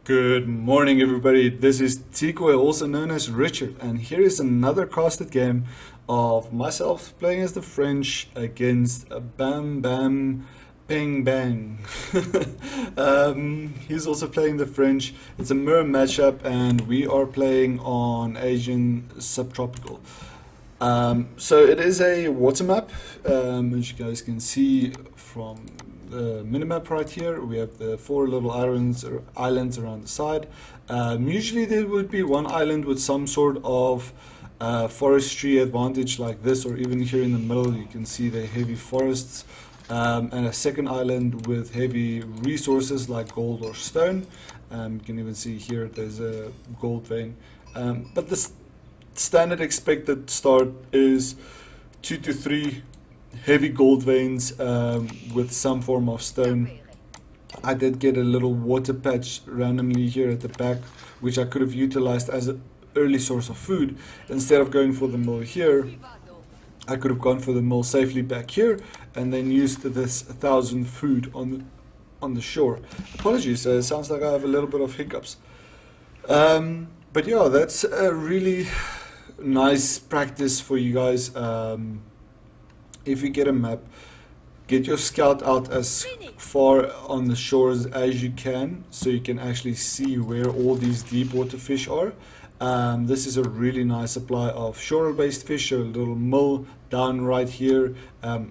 Good morning, everybody. This is Tikwe, also known as Richard, and here is another casted game of myself playing as the French against Bam Bam Ping Bang. He's also playing the French. It's a mirror matchup, and we are playing on Asian subtropical. So it is a water map, as you guys can see from the minimap right here. We have the four little islands around the side. Usually there would be one island with some sort of forestry advantage like this, or even here in the middle you can see the heavy forests, and a second island with heavy resources like gold or stone. You can even see here there's a gold vein, but this standard expected start is 2 to 3 heavy gold veins with some form of stone. I did get a little water patch randomly here at the back, which I could have utilized as an early source of food. Instead of going for the mill here, I could have gone for the mill safely back here and then used this 1,000 food on the shore. Apologies, it sounds like I have a little bit of hiccups. But yeah, that's a really nice practice for you guys. If you get a map, get your scout out as far on the shores as you can, so you can actually see where all these deep water fish are. This is a really nice supply of shore-based fish, a little mill down right here.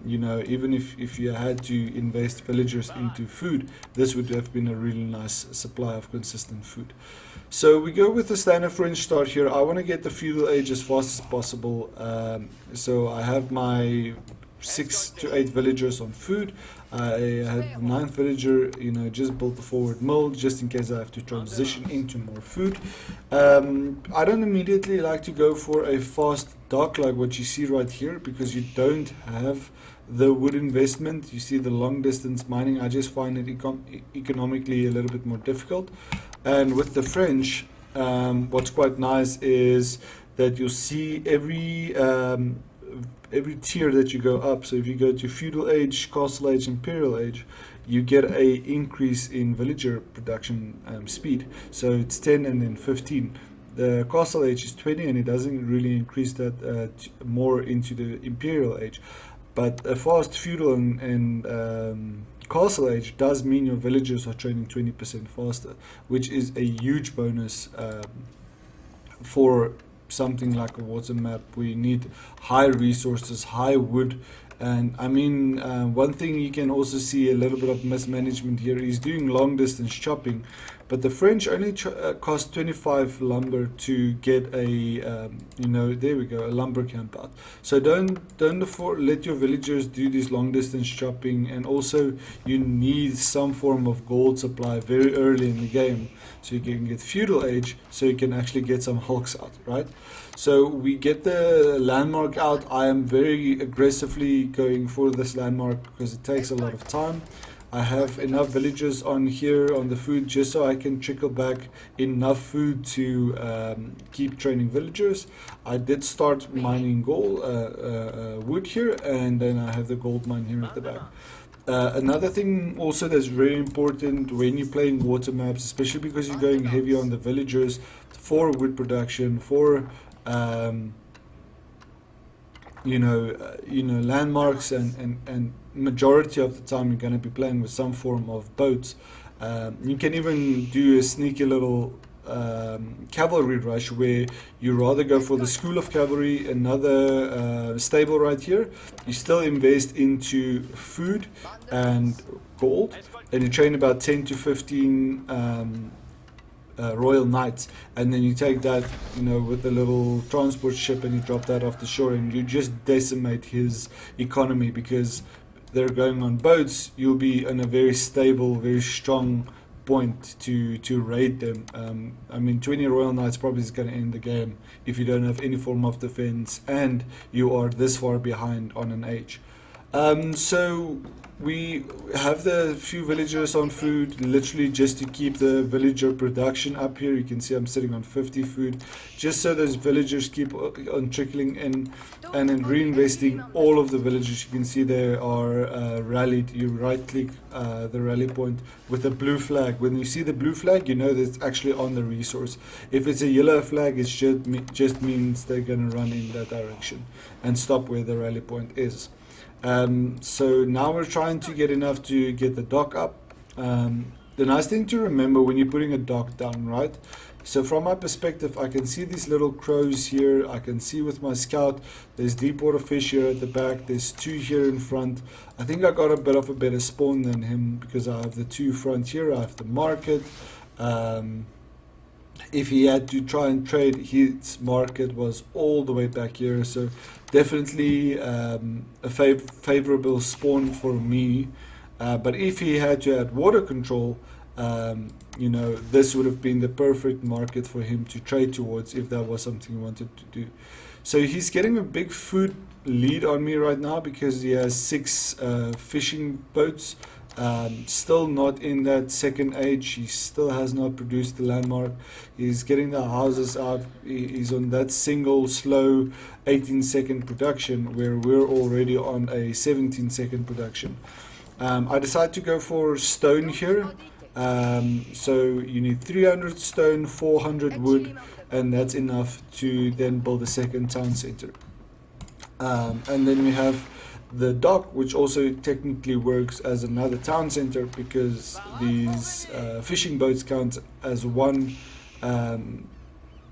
You know, even if you had to invest villagers into food, this would have been a really nice supply of consistent food. So we go with the standard French start here. I want to get the feudal age as fast as possible. So I have my 6 to 8 villagers on food. I had the 9th villager, you know, just built the forward mill just in case I have to transition into more food. I don't immediately like to go for a fast dock like what you see right here, because you don't have the wood investment. You see the long distance mining, I just find it economically a little bit more difficult. And with the French, what's quite nice is that you'll see every tier that you go up. So if you go to feudal age, castle age, imperial age, you get a increase in villager production speed. So it's 10 and then 15. The castle age is 20, and it doesn't really increase that more into the imperial age. But a fast feudal and castle age does mean your villagers are training 20% faster, which is a huge bonus for something like a water map where you need high resources, high wood. And I mean, one thing you can also see a little bit of mismanagement here is doing long distance chopping, but the French only cost 25 lumber to get a you know, there we go, a lumber camp out. So don't let your villagers do this long distance chopping. And also you need some form of gold supply very early in the game so you can get feudal age, so you can actually get some hulks out, right? So we get the landmark out. I am very aggressively going for this landmark because it takes a lot of time. I have enough villagers on here on the food just so I can trickle back enough food to keep training villagers. I did start mining gold wood here, and then I have the gold mine here at the back. Another thing also that's very important when you're playing water maps, especially because you're going heavy on the villagers for wood production, for you know, landmarks, and majority of the time you're going to be playing with some form of boats. You can even do a sneaky little cavalry rush where you rather go for the school of cavalry, another stable right here. You still invest into food and gold, and you train about 10 to 15 royal knights, and then you take that, you know, with a little transport ship, and you drop that off the shore, and you just decimate his economy because they're going on boats. You'll be in a very stable, very strong point to raid them. I mean, 20 royal knights probably is going to end the game if you don't have any form of defense and you are this far behind on an age. So we have the few villagers on food, literally just to keep the villager production up here. You can see I'm sitting on 50 food, just so those villagers keep on trickling in, and then reinvesting all of the villagers. You can see they are rallied. You right click the rally point with a blue flag. When you see the blue flag, you know that it's actually on the resource. If it's a yellow flag, it just means they're going to run in that direction and stop where the rally point is. So now we're trying to get enough to get the dock up. The nice thing to remember when you're putting a dock down, right? So from my perspective, I can see these little crows here. I can see with my scout, there's deep water fish here at the back. There's two here in front. I think I got a bit of a better spawn than him because I have the two front here. I have the market. If he had to try and trade, his market was all the way back here, so definitely a favorable spawn for me. But if he had to add water control, you know, this would have been the perfect market for him to trade towards if that was something he wanted to do. So he's getting a big food lead on me right now because he has 6 fishing boats. Still not in that second age. He still has not produced the landmark. He's getting the houses out. He's on that single slow 18-second production where we're already on a 17-second production. I decided to go for stone here. So you need 300 stone, 400 wood, and that's enough to then build a second town center. And then we have the dock, which also technically works as another town center because these fishing boats count as one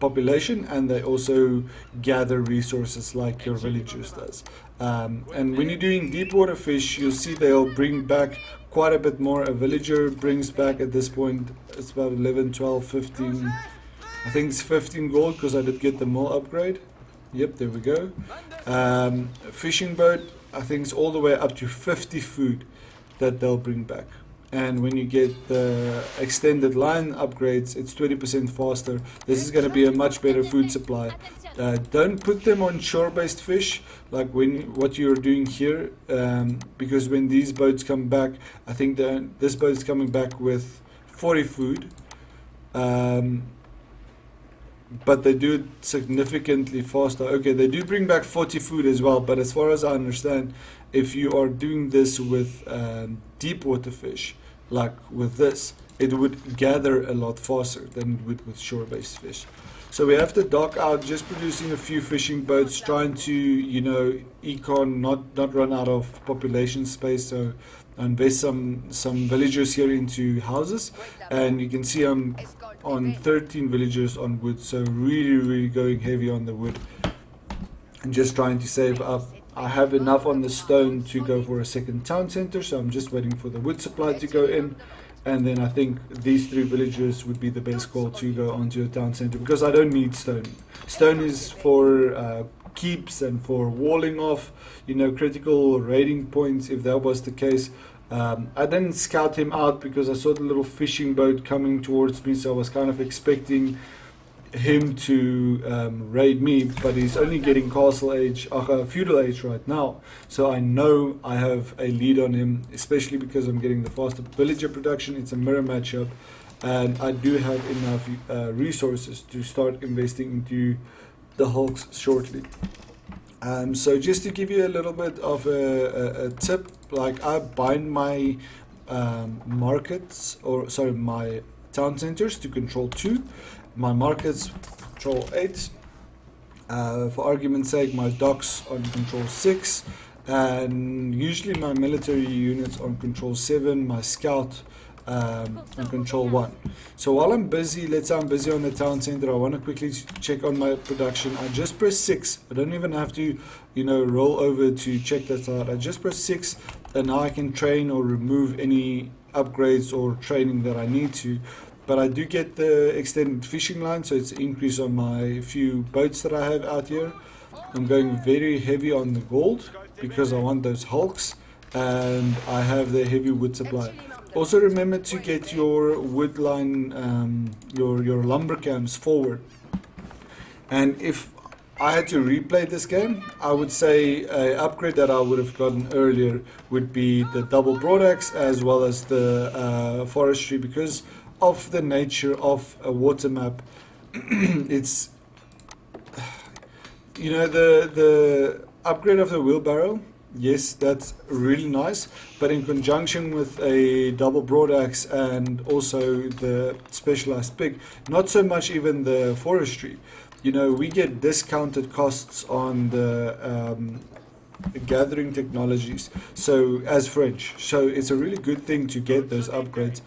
population, and they also gather resources like your villagers does. And when you're doing deep water fish, you'll see they'll bring back quite a bit more. A villager brings back at this point, it's about 11, 12, 15, I think it's 15 gold because I did get the mill upgrade. Yep, there we go. Fishing boat, I think it's all the way up to 50 food that they'll bring back. And when you get the extended line upgrades, it's 20% faster. This is going to be a much better food supply. Don't put them on shore-based fish like what you're doing here, because when these boats come back, I think this boat is coming back with 40 food. But they do it significantly faster. Okay, they do bring back 40 food as well, but as far as I understand, if you are doing this with deep water fish, like with this, it would gather a lot faster than it would with shore-based fish. So we have the dock out, just producing a few fishing boats, trying to, you know, econ, not run out of population space. So invest some villagers here into houses, and you can see I'm on 13 villagers on wood, so really going heavy on the wood and just trying to save up. I have enough on the stone to go for a second town center, so I'm just waiting for the wood supply to go in, and then I think these 3 villagers would be the best call to go onto a town center because I don't need stone. Stone is for keeps and for walling off, you know, critical raiding points if that was the case. I didn't scout him out because I saw the little fishing boat coming towards me, so I was kind of expecting him to raid me, but he's only getting castle age, feudal age right now, so I know I have a lead on him, especially because I'm getting the faster villager production. It's a mirror matchup, and I do have enough resources to start investing into the hulks shortly. So just to give you a little bit of a tip, like I bind my markets, or sorry, my town centers to control 2, my markets control 8, for argument's sake my docks on control 6, and usually my military units on control 7, my scout on control 1. So while I'm busy, let's say I'm busy on the town center, I want to quickly check on my production. I just press 6. I don't even have to, you know, roll over to check that out. I just press 6, and now I can train or remove any upgrades or training that I need to. But I do get the extended fishing line, so it's an increase on my few boats that I have out here. I'm going very heavy on the gold because I want those hulks, and I have the heavy wood supply. Also remember to get your wood line, your lumber camps forward. And if I had to replay this game, I would say an upgrade that I would have gotten earlier would be the double broadaxe as well as the forestry, because of the nature of a water map. It's, you know, the upgrade of the wheelbarrow, yes, that's really nice, but in conjunction with a double broadaxe and also the specialized pick, not so much even the forestry. You know, we get discounted costs on the gathering technologies, so as French. So it's a really good thing to get those upgrades.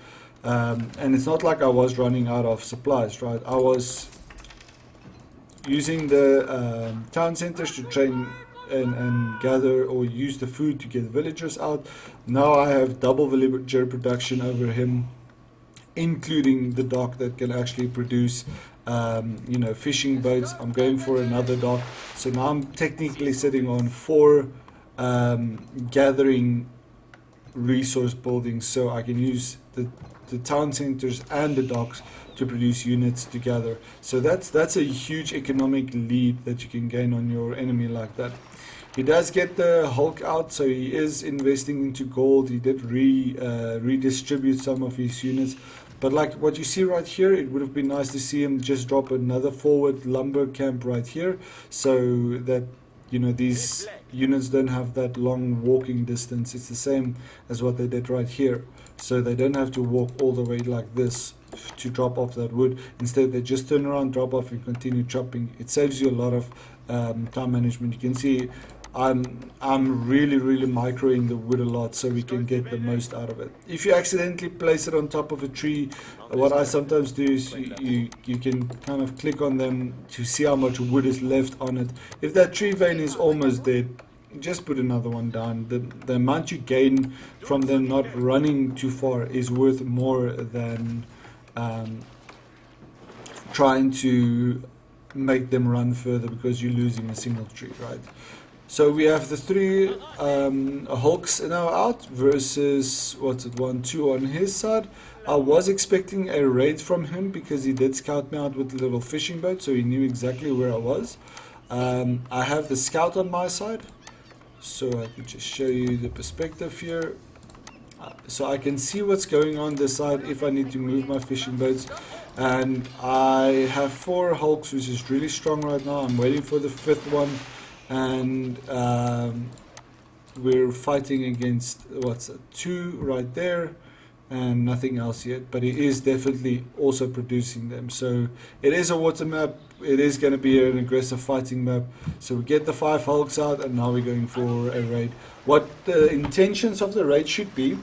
And it's not like I was running out of supplies, right? I was using the town centers to train and gather or use the food to get villagers out. Now I have double villager production over him, including the dock that can actually produce you know, fishing boats. I'm going for another dock, so now I'm technically sitting on 4 gathering resource buildings, so I can use the town centers and the docks to produce units together. So that's a huge economic lead that you can gain on your enemy like that. He does get the Hulk out, so he is investing into gold. He did redistribute some of his units. But like what you see right here, it would have been nice to see him just drop another forward lumber camp right here, so that, you know, these units don't have that long walking distance. It's the same as what they did right here, so they don't have to walk all the way like this to drop off that wood. Instead, they just turn around, drop off, and continue chopping. It saves you a lot of time management. You can see I'm really microing the wood a lot so we can get the most out of it. If you accidentally place it on top of a tree, what I sometimes do is you can kind of click on them to see how much wood is left on it. If that tree vein is almost dead, just put another one down. The amount you gain from them not running too far is worth more than trying to make them run further because you're losing a single tree, right? So we have the 3 Hulks now out versus, what's it, 1-2 on his side. I was expecting a raid from him because he did scout me out with the little fishing boat, so he knew exactly where I was. I have the scout on my side, so I can just show you the perspective here. So I can see what's going on this side if I need to move my fishing boats. And I have 4 Hulks, which is really strong right now. I'm waiting for the 5th one. And we're fighting against, what's it, 2 right there, and nothing else yet, but he is definitely also producing them. So it is a water map, it is going to be an aggressive fighting map. So we get the 5 Hulks out, and now we're going for a raid. What the intentions of the raid should be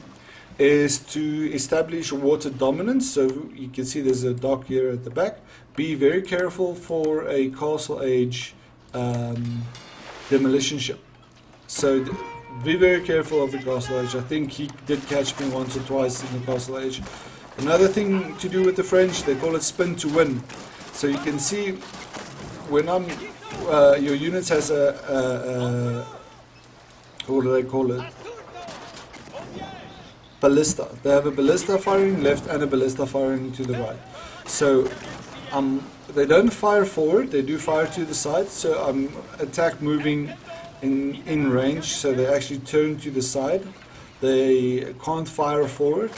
is to establish water dominance. So you can see there's a dock here at the back. Be very careful for a castle age demolition ship. So be very careful of the castle age. I think he did catch me once or twice in the castle age. Another thing to do with the French, they call it spin to win. So you can see when your units has a what do they call it? Ballista. They have a ballista firing left and a ballista firing to the right. So they don't fire forward, they do fire to the side, so I'm attack moving in range, so they actually turn to the side. They can't fire forward,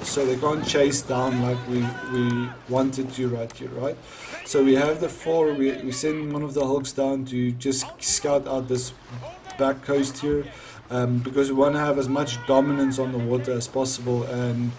so they can't chase down like we wanted to right here, right? So we have the 4, we send one of the Hulks down to just scout out this back coast here, because we want to have as much dominance on the water as possible. And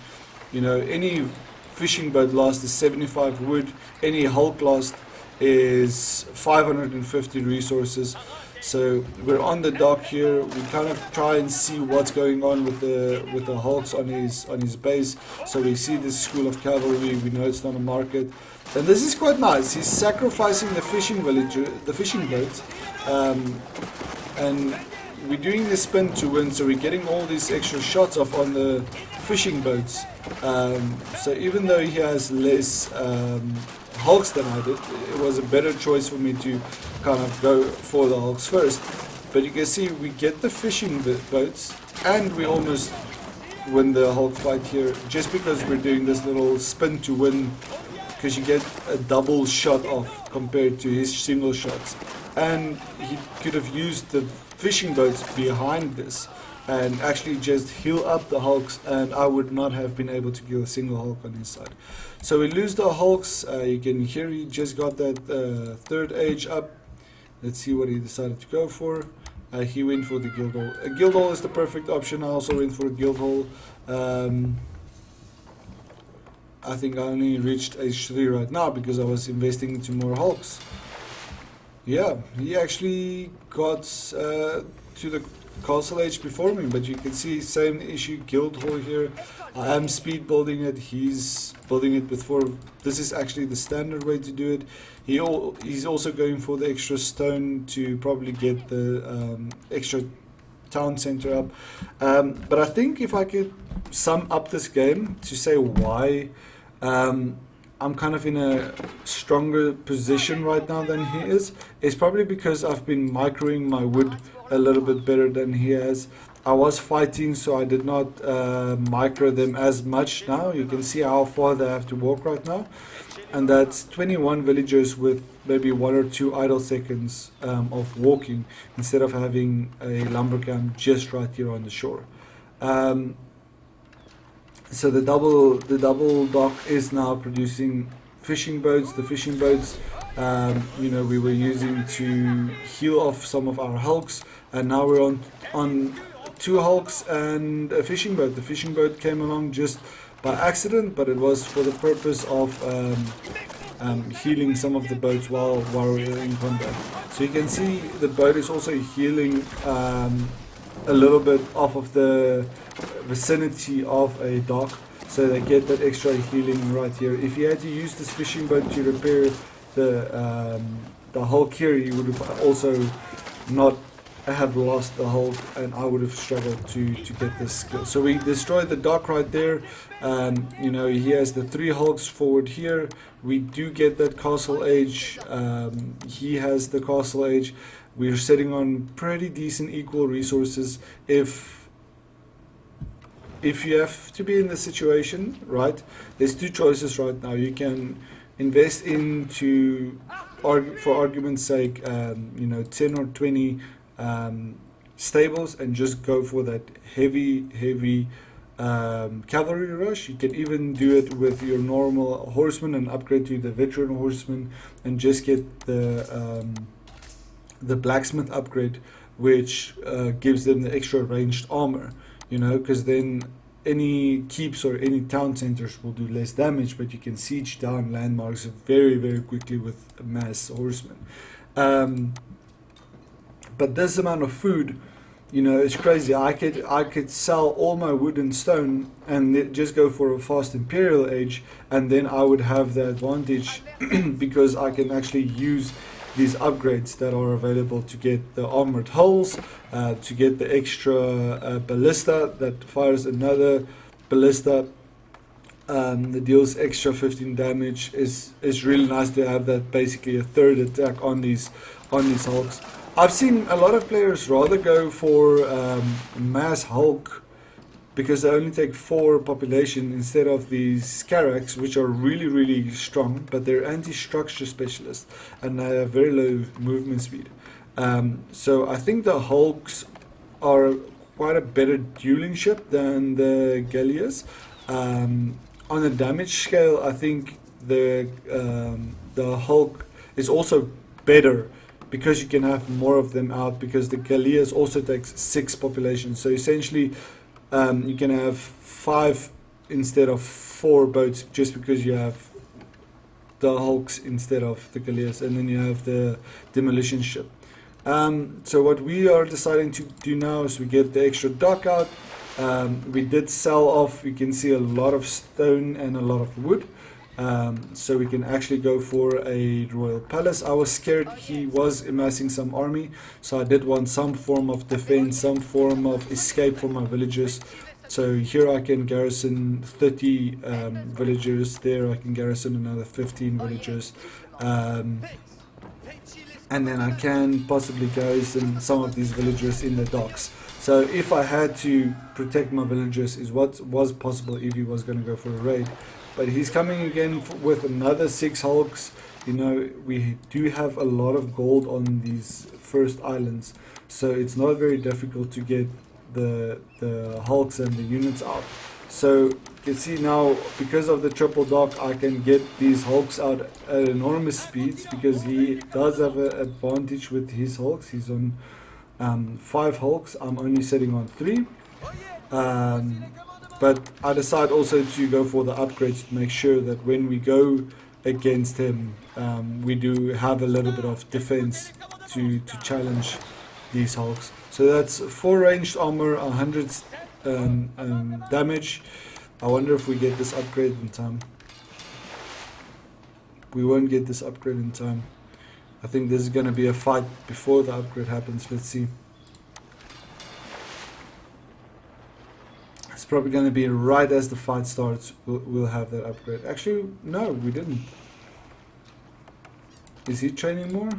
you know, any fishing boat lost is 75 wood, any Hulk lost is 550 resources. So we're on the dock here. We kind of try and see what's going on with the Hulks on his base. So we see this school of cavalry. We know it's not a market, and this is quite nice. He's sacrificing the fishing boats, and we're doing the spin to win. So we're getting all these extra shots off on the fishing boats. So even though he has less Hulks than I did, it was a better choice for me to kind of go for the Hulks first. But you can see we get the fishing boats and we almost win the Hulk fight here just because we're doing this little spin to win, because you get a double shot off compared to his single shots. and he could have used the fishing boats behind this and actually just heal up the hulks, and I would not have been able to kill a single hulk on his side. So we lose the hulks. You can hear he just got that third age up. Let's see what he decided to go for. He went for the Guildhall. A Guildhall is the perfect option. I also went for a Guildhall. I think I only reached age 3 right now because I was investing into more hulks. Yeah, he actually got to the castle age before me, but you can see same issue, Guildhall here. I am speed building it, he's building it with 4. This is actually the standard way to do it. He's also going for the extra stone to probably get the extra town center up. But I think if I could sum up this game to say why I'm kind of in a stronger position right now than he is, it's probably because I've been microing my wood a little bit better than he has. I was fighting, so I did not micro them as much now. You can see how far they have to walk right now, and that's 21 villagers with maybe 1 or 2 idle seconds of walking, instead of having a lumber camp just right here on the shore. So the double dock is now producing fishing boats. The fishing boats, you know, we were using to heal off some of our hulks, and now we're on 2 hulks and a fishing boat. The fishing boat came along just by accident, but it was for the purpose of healing some of the boats while we're in combat. So you can see the boat is also healing a little bit off of the vicinity of a dock, so they get that extra healing right here. If you had to use this fishing boat to repair the hulk here, you would have also not have lost the hulk, and I would have struggled to get this skill. So we destroyed the dock right there. You know, he has the 3 hulks forward here. We do get that castle age. He has the castle age. We're sitting on pretty decent equal resources. If you have to be in this situation, right, there's 2 choices right now. You can invest into, for argument's sake, you know, 10 or 20 stables and just go for that heavy cavalry rush. You can even do it with your normal horsemen and upgrade to the veteran horseman and just get the blacksmith upgrade, which gives them the extra ranged armor, you know, because then any keeps or any town centers will do less damage, but you can siege down landmarks very quickly with mass horsemen. But this amount of food, you know, it's crazy. I could sell all my wood and stone and just go for a fast imperial age, and then I would have the advantage because I can actually use these upgrades that are available to get the armored hulls, to get the extra ballista that fires another ballista that deals extra 15 damage. Is really nice to have that, basically a third attack on these hulks. I've seen a lot of players rather go for mass hulk because they only take 4 population instead of these Scaraks, which are really strong, but they're anti-structure specialists and they have very low movement speed. So I think the hulks are quite a better dueling ship than the galleass. On a damage scale, I think the hulk is also better because you can have more of them out, because the galleass also takes 6 populations. So essentially you can have 5 instead of 4 boats just because you have the hulks instead of the galleass, and then you have the demolition ship. So what we are deciding to do now is we get the extra dock out. We did sell off, you can see, a lot of stone and a lot of wood. So we can actually go for a royal palace. I was scared he was amassing some army, so I did want some form of defense, some form of escape for my villagers. So here I can garrison 30 villagers, there I can garrison another 15 villagers, and then I can possibly garrison some of these villagers in the docks. So if I had to protect my villagers is what was possible if he was going to go for a raid. But he's coming again with another 6 hulks. you know, we do have a lot of gold on these first islands, so it's not very difficult to get the hulks and the units out. So you can see now, because of the triple dock, I can get these hulks out at enormous speeds, because he does have an advantage with his hulks. He's on 5 hulks, I'm only sitting on 3. But I decide also to go for the upgrades to make sure that when we go against him, we do have a little bit of defense to challenge these hulks. So that's 4 ranged armor, 100 damage. I wonder if we get this upgrade in time. We won't get this upgrade in time. I think this is going to be a fight before the upgrade happens. Let's see. It's probably going to be right as the fight starts. We'll have that upgrade. Actually, no, we didn't. Is he training more?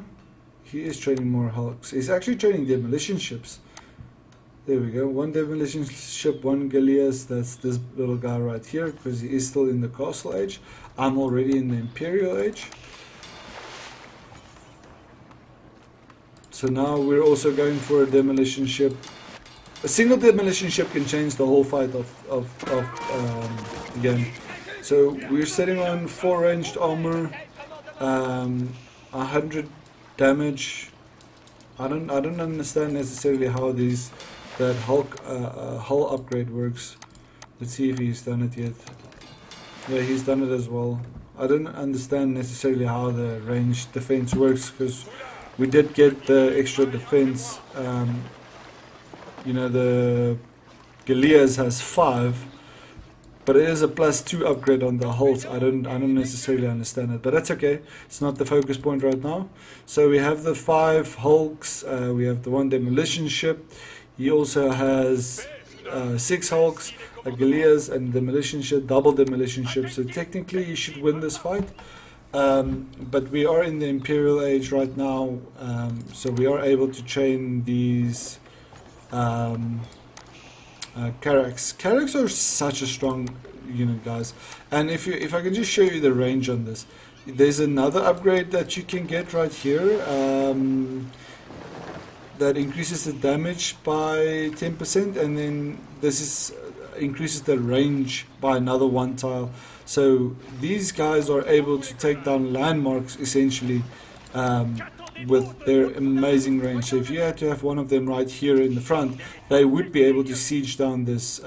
He is training more hulks. He's actually training demolition ships. There we go. 1 demolition ship, 1 galleass. That's this little guy right here, because he is still in the castle age. I'm already in the imperial age. So now we're also going for a demolition ship. A single demolition ship can change the whole fight of the game. So we're sitting on 4 ranged armor, 100 damage. I don't understand necessarily how that hull upgrade works. Let's see if he's done it yet. Yeah, he's done it as well. I don't understand necessarily how the ranged defense works, because we did get the extra defense. You know, the galleass has 5, but it is a +2 upgrade on the hulls. I don't necessarily understand it, but that's okay. It's not the focus point right now. So we have the 5 hulks. We have the 1 demolition ship. He also has 6 hulks, a galleass, and demolition ship, double demolition ship. So technically, he should win this fight. But we are in the imperial age right now, so we are able to train these. Carracks. Carracks are such a strong unit, guys. And if I can just show you the range on this, there's another upgrade that you can get right here that increases the damage by 10%, and then this is increases the range by another 1 tile. So these guys are able to take down landmarks essentially. With their amazing range. So if you had to have one of them right here in the front, they would be able to siege down this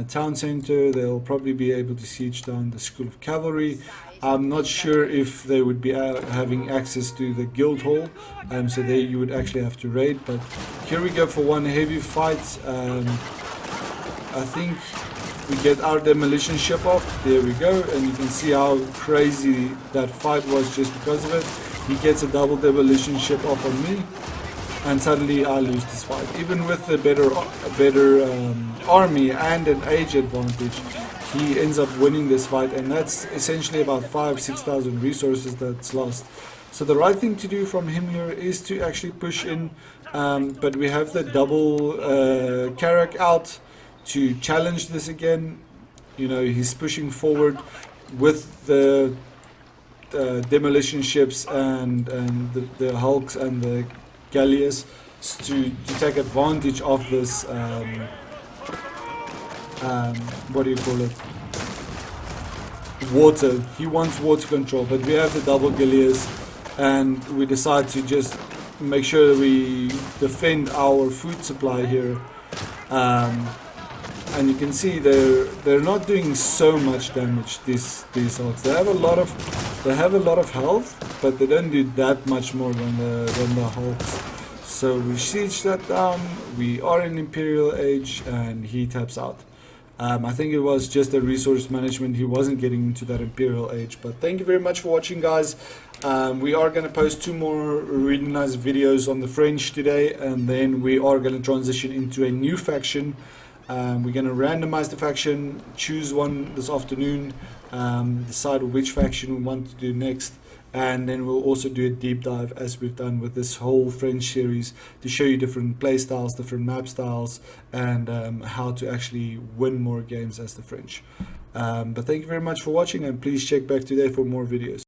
town center. They'll probably be able to siege down the School of Cavalry. I'm not sure if they would be having access to the guild hall, so there you would actually have to raid. But here we go for one heavy fight. I think we get our demolition ship off. There we go, and you can see how crazy that fight was just because of it. He gets a double demolition ship off on me, and suddenly I lose this fight. Even with a better army and an age advantage, he ends up winning this fight, and that's essentially about 5,000-6,000 resources that's lost. So the right thing to do from him here is to actually push in, but we have the double Carrack out to challenge this again. You know, he's pushing forward with the demolition ships and the hulks and the galleass to take advantage of this what do you call it, water. He wants water control, but we have the double galleass, and we decide to just make sure that we defend our food supply here. And you can see they're not doing so much damage. These hulks. They have a lot of health, but they don't do that much more than the hulks. So we siege that down. We are in Imperial Age, and he taps out. I think it was just a resource management. He wasn't getting into that Imperial Age. But thank you very much for watching, guys. We are going to post 2 more really nice videos on the French today, and then we are going to transition into a new faction. We're going to randomize the faction, choose one this afternoon, decide which faction we want to do next, and then we'll also do a deep dive as we've done with this whole French series to show you different play styles, different map styles, and how to actually win more games as the French. But thank you very much for watching, and please check back today for more videos.